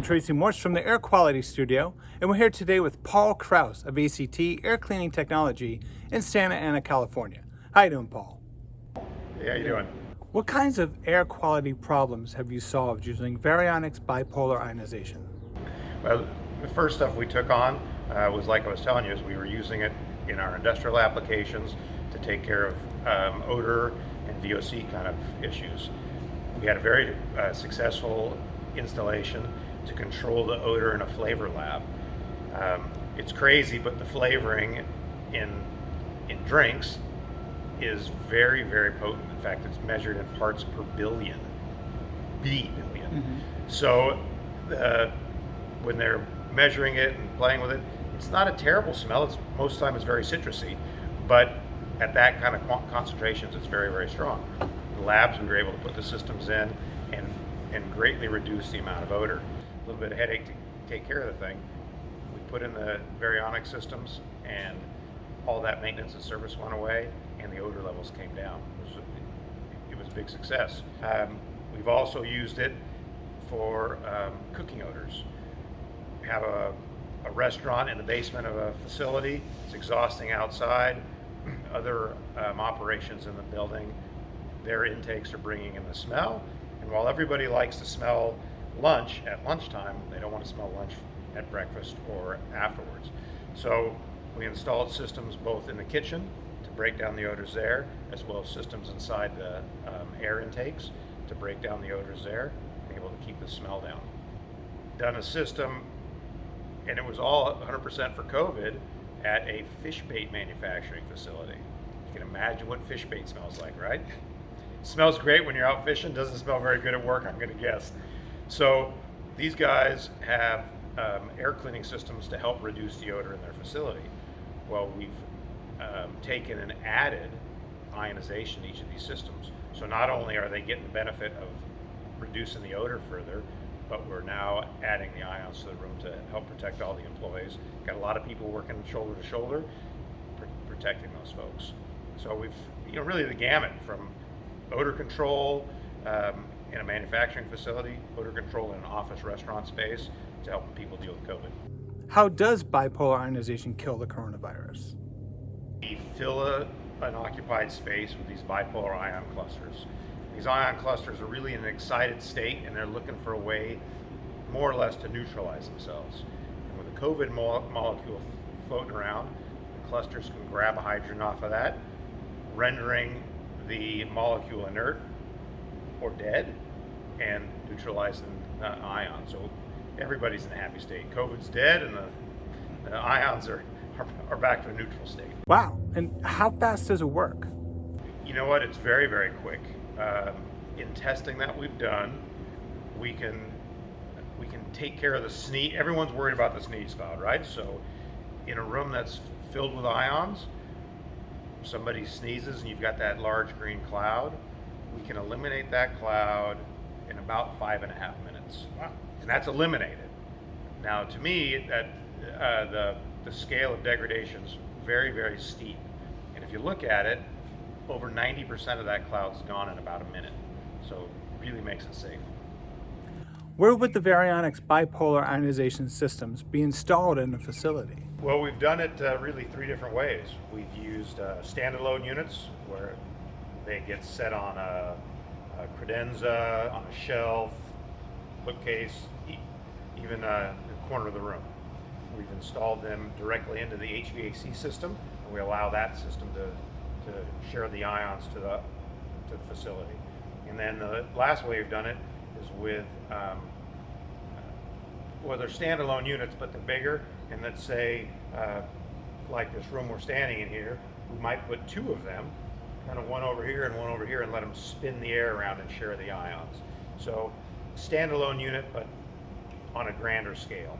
Tracy Morse from the Air Quality Studio, and we're here today with Paul Krause of ACT Air Cleaning Technology in Santa Ana, California. How you doing, Paul? Yeah, how you doing? What kinds of air quality problems have you solved using Varionyx bipolar ionization? Well, the first stuff we took on was, like I was telling you, is we were using it in our industrial applications to take care of odor and VOC kind of issues. We had a very successful installation to control the odor in a flavor lab. It's crazy, but the flavoring in drinks is very, very potent. In fact, it's measured in parts per billion. So when they're measuring it and playing with it, it's not a terrible smell. Most of the time it's very citrusy, but at that kind of concentrations, it's very, very strong. The labs, we were able to put the systems in and greatly reduce the amount of odor. A little bit of headache to take care of the thing. We put in the Varionyx systems, and all that maintenance and service went away, and the odor levels came down. It was a big success. We've also used it for cooking odors. We have a restaurant in the basement of a facility. It's exhausting outside. Other operations in the building, their intakes are bringing in the smell. And while everybody likes to smell lunch at lunchtime, they don't want to smell lunch at breakfast or afterwards. So we installed systems both in the kitchen to break down the odors there, as well as systems inside the air intakes to break down the odors there and able to keep the smell down. Done a system, and it was all 100% for COVID, at a fish bait manufacturing facility. You can imagine what fish bait smells like, right? It smells great when you're out fishing, doesn't smell very good at work, I'm gonna guess. So these guys have air cleaning systems to help reduce the odor in their facility. Well, we've taken and added ionization to each of these systems. So not only are they getting the benefit of reducing the odor further, but we're now adding the ions to the room to help protect all the employees. Got a lot of people working shoulder to shoulder, protecting those folks. So we've, really the gamut from odor control in a manufacturing facility, odor control in an office restaurant space to help people deal with COVID. How does bipolar ionization kill the coronavirus? We fill an occupied space with these bipolar ion clusters. These ion clusters are really in an excited state, and they're looking for a way, more or less, to neutralize themselves. And with a COVID molecule floating around, the clusters can grab a hydrogen off of that, rendering the molecule inert or dead, and neutralizing the ion. So everybody's in a happy state. COVID's dead, and the ions are back to a neutral state. Wow, and how fast does it work? You know what, it's very, very quick. In testing that we've done, we can take care of the sneeze. Everyone's worried about the sneeze cloud, right? So in a room that's filled with ions, somebody sneezes and you've got that large green cloud, we can eliminate that cloud in about 5.5 minutes. Wow. And that's eliminated. Now, to me, that the scale of degradation is very, very steep. And if you look at it, over 90% of that cloud's gone in about a minute. So it really makes it safe. Where would the Varionyx bipolar ionization systems be installed in a facility? Well, we've done it really 3 different ways. We've used standalone units where they get set on a credenza, on a shelf, bookcase, even the corner of the room. We've installed them directly into the HVAC system, and we allow that system to share the ions to the facility. And then the last way we've done it is with, well, they're standalone units, but they're bigger. And let's say, like this room we're standing in here, we might put 2 of them, kind of one over here and one over here, and let them spin the air around and share the ions. So standalone unit, but on a grander scale.